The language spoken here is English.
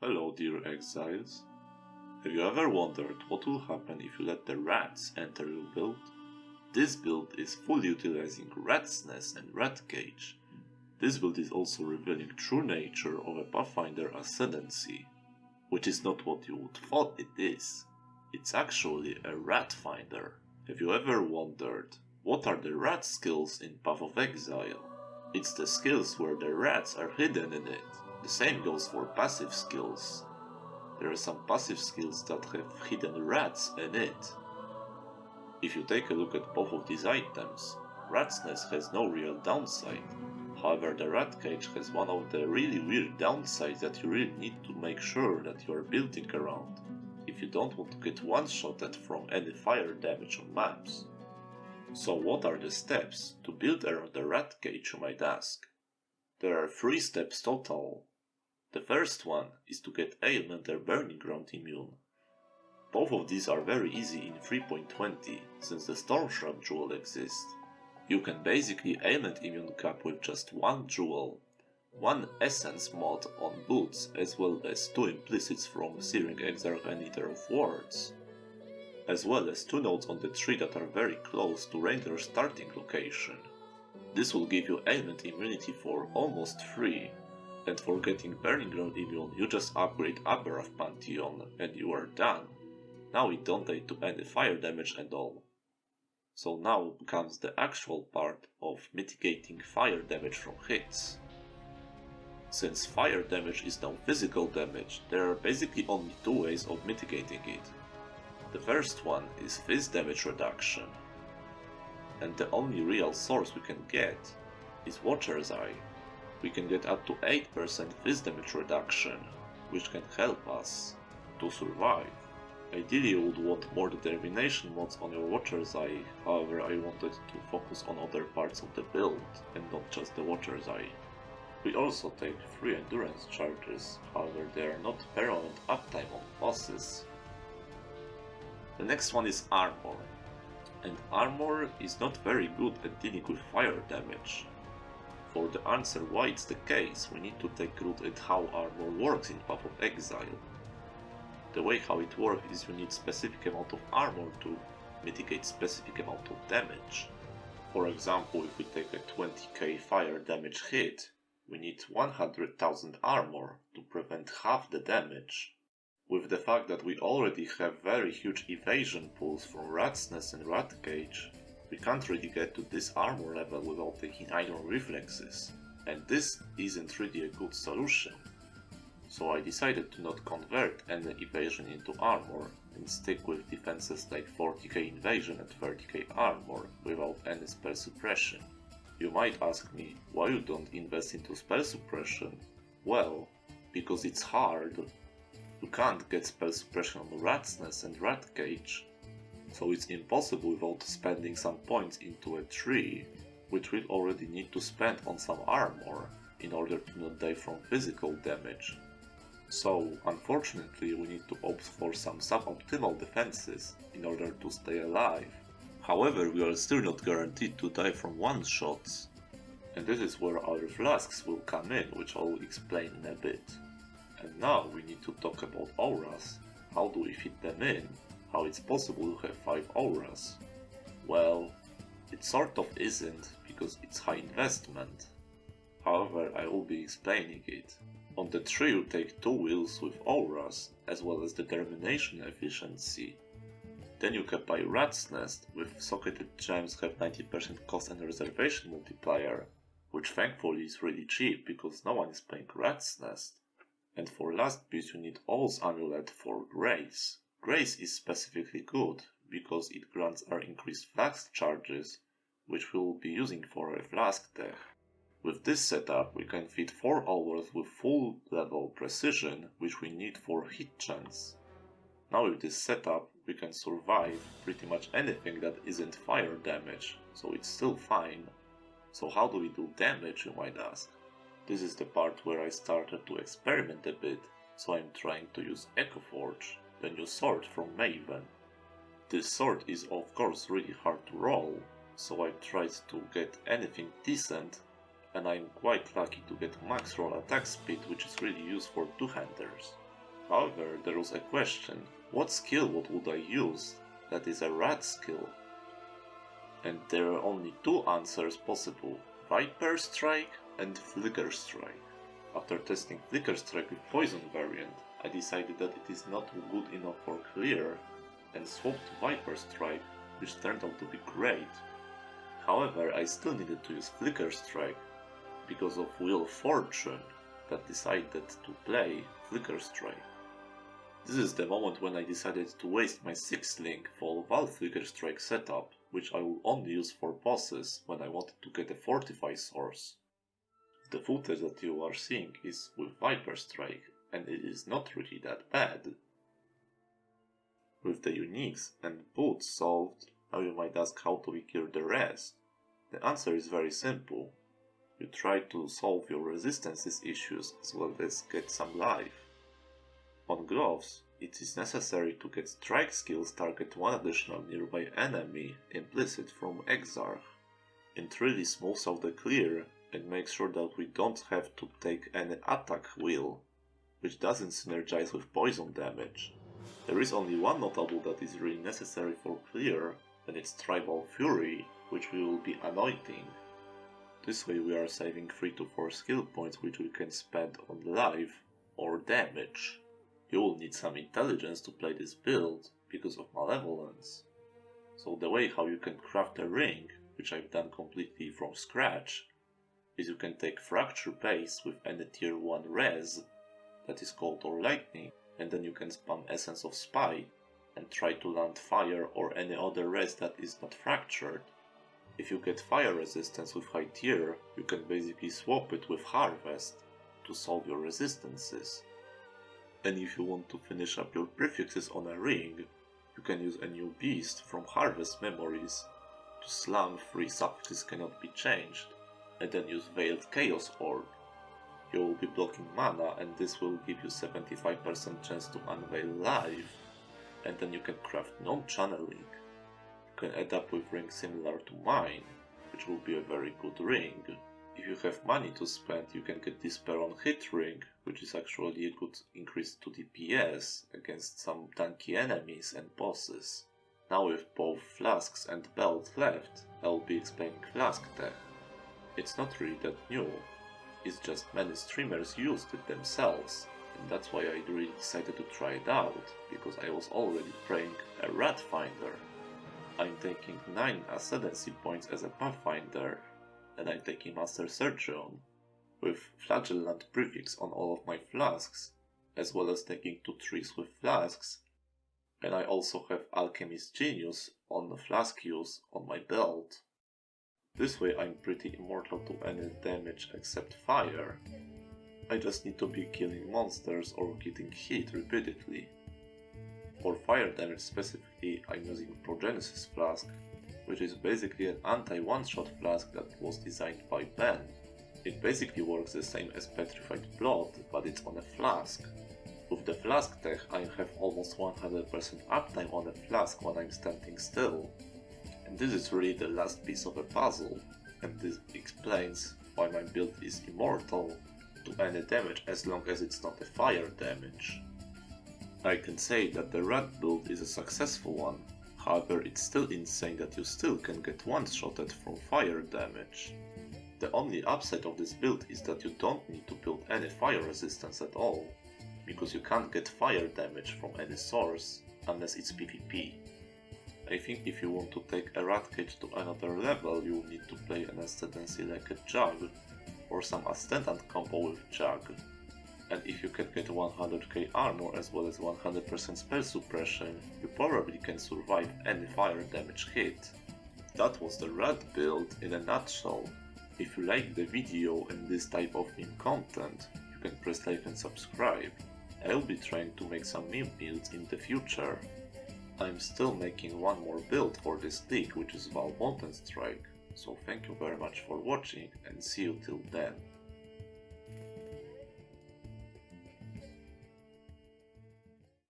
Hello dear exiles. Have you ever wondered what will happen if you let the rats enter your build? This build is fully utilizing rat's nest and rat cage. This build is also revealing true nature of a Pathfinder ascendancy, which is not what you would thought it is. It's actually a Ratfinder. Have you ever wondered what are the rat skills in Path of Exile? It's the skills where the rats are hidden in it. The same goes for passive skills. There are some passive skills that have hidden rats in it. If you take a look at both of these items, Rat's Nest has no real downside. However, the Rat Cage has one of the really weird downsides that you really need to make sure that you are building around, if you don't want to get one-shotted from any fire damage on maps. So what are the steps to build around the Rat Cage, you might ask? There are 3 steps total. The first one is to get ailment or burning ground immune. Both of these are very easy in 3.20 since the Storm Shroud jewel exists. You can basically ailment immune cap with just 1 jewel, 1 essence mod on boots as well as 2 implicits from Searing Exile and Eater of Words, as well as 2 nodes on the tree that are very close to Ranger's starting location. This will give you ailment immunity for almost free, and for getting Burning Ground immune you just upgrade Aberath Pantheon and you are done. Now we don't die to any fire damage and all. So now comes the actual part of mitigating fire damage from hits. Since fire damage is now physical damage, there are basically only 2 ways of mitigating it. The first one is fizz damage reduction, and the only real source we can get is Watcher's Eye. We can get up to 8% fizz damage reduction, which can help us to survive. Ideally you would want more determination mods on your Watcher's Eye, however I wanted to focus on other parts of the build and not just the Watcher's Eye. We also take 3 endurance charges, however they are not permanent uptime on bosses. The next one is armor, and armor is not very good at dealing with fire damage. For the answer why it's the case, we need to take a look at how armor works in Path of Exile. The way how it works is you need specific amount of armor to mitigate specific amount of damage. For example, if we take a 20k fire damage hit, we need 100,000 armor to prevent half the damage. With the fact that we already have very huge evasion pools from Rat's Nest and Rat Cage, we can't really get to this armor level without taking iron reflexes, and this isn't really a good solution. So I decided to not convert any evasion into armor and stick with defenses like 40k invasion and 30k armor without any spell suppression. You might ask me why you don't invest into spell suppression. Well, because it's hard. You can't get spell suppression on Rat's Nest and Rat Cage, so it's impossible without spending some points into a tree, which we'll already need to spend on some armor in order to not die from physical damage. So, unfortunately, we need to opt for some suboptimal defenses in order to stay alive. However, we are still not guaranteed to die from one-shots, and this is where our flasks will come in, which I will explain in a bit. And now we need to talk about auras. How do we fit them in? How it's possible to have 5 auras? Well, it sort of isn't, because it's high investment. However, I will be explaining it. On the tree you take 2 wheels with auras, as well as determination efficiency. Then you can buy Rat's Nest, with socketed gems have 90% cost and reservation multiplier, which thankfully is really cheap because no one is playing Rat's Nest. And for last piece you need Owl's Amulet for Grace. Grace is specifically good, because it grants our increased Flask charges, which we will be using for a Flask deck. With this setup we can fit 4 owls with full level precision, which we need for hit chance. Now with this setup we can survive pretty much anything that isn't fire damage, so it's still fine. So how do we do damage, you might ask? This is the part where I started to experiment a bit, so I'm trying to use Echoforge, the new sword from Maven. This sword is of course really hard to roll, so I tried to get anything decent, and I'm quite lucky to get max roll attack speed, which is really used for two-handers. However, there was a question, what skill would I use that is a rat skill? And there are only two answers possible, Viper Strike and Flicker Strike. After testing Flicker Strike with Poison variant, I decided that it is not good enough for clear and swapped to Viper Strike, which turned out to be great. However, I still needed to use Flicker Strike because of Wheel of Fortune that decided to play Flicker Strike. This is the moment when I decided to waste my 6th link for Val Flicker Strike setup, which I will only use for bosses when I wanted to get a Fortify source. The footage that you are seeing is with Viper Strike, and it is not really that bad. With the uniques and boots solved, now you might ask how do we cure the rest? The answer is very simple. You try to solve your resistances issues as well as get some life. On gloves, it is necessary to get strike skills target one additional nearby enemy implicit from Exile. It really smooths out the clear and makes sure that we don't have to take any attack wheel, which doesn't synergize with poison damage. There is only one notable that is really necessary for clear, and it's Tribal Fury, which we will be anointing. This way we are saving 3 to 4 skill points which we can spend on life or damage. You will need some intelligence to play this build because of malevolence. So the way how you can craft a ring, which I've done completely from scratch, is you can take Fracture Base with any tier 1 res, that is cold or lightning, and then you can spam Essence of Spy and try to land fire or any other res that is not fractured. If you get fire resistance with high tier, you can basically swap it with Harvest to solve your resistances. And if you want to finish up your prefixes on a ring, you can use a new beast from Harvest Memories to slam 3 suffixes cannot be changed, and then use Veiled Chaos Orb. You will be blocking mana and this will give you 75% chance to unveil life, and then you can craft non-channeling. You can end up with rings similar to mine, which will be a very good ring. If you have money to spend, you can get Despair on Hit ring, which is actually a good increase to DPS against some tanky enemies and bosses. Now with both Flasks and Belt left, I will be explaining Flask tech. It's not really that new, it's just many streamers used it themselves, and that's why I really decided to try it out, because I was already playing a Ratfinder. I'm taking 9 Ascendancy points as a Pathfinder, and I'm taking Master Surgeon, with Flagellant prefix on all of my flasks, as well as taking 2 trees with flasks, and I also have Alchemist Genius on the flask use on my belt. This way I'm pretty immortal to any damage except fire. I just need to be killing monsters or getting hit repeatedly. For fire damage specifically, I'm using Progenesis Flask, which is basically an anti-one-shot flask that was designed by Ben. It basically works the same as Petrified Blood, but it's on a flask. With the flask tech, I have almost 100% uptime on a flask when I'm standing still. And this is really the last piece of a puzzle, and this explains why my build is immortal to any damage as long as it's not a fire damage. I can say that the rat build is a successful one, however it's still insane that you still can get one-shotted from fire damage. The only upside of this build is that you don't need to build any fire resistance at all, because you can't get fire damage from any source unless it's PvP. I think if you want to take a rat cage to another level, you will need to play an ascendancy like a Jug, or some ascendant combo with Jug. And if you can get 100k armor as well as 100% spell suppression, you probably can survive any fire damage hit. That was the rat build in a nutshell. If you like the video and this type of meme content, you can press like and subscribe. I will be trying to make some meme builds in the future. I'm still making one more build for this league, which is Val Mountain Strike, so thank you very much for watching and see you till then.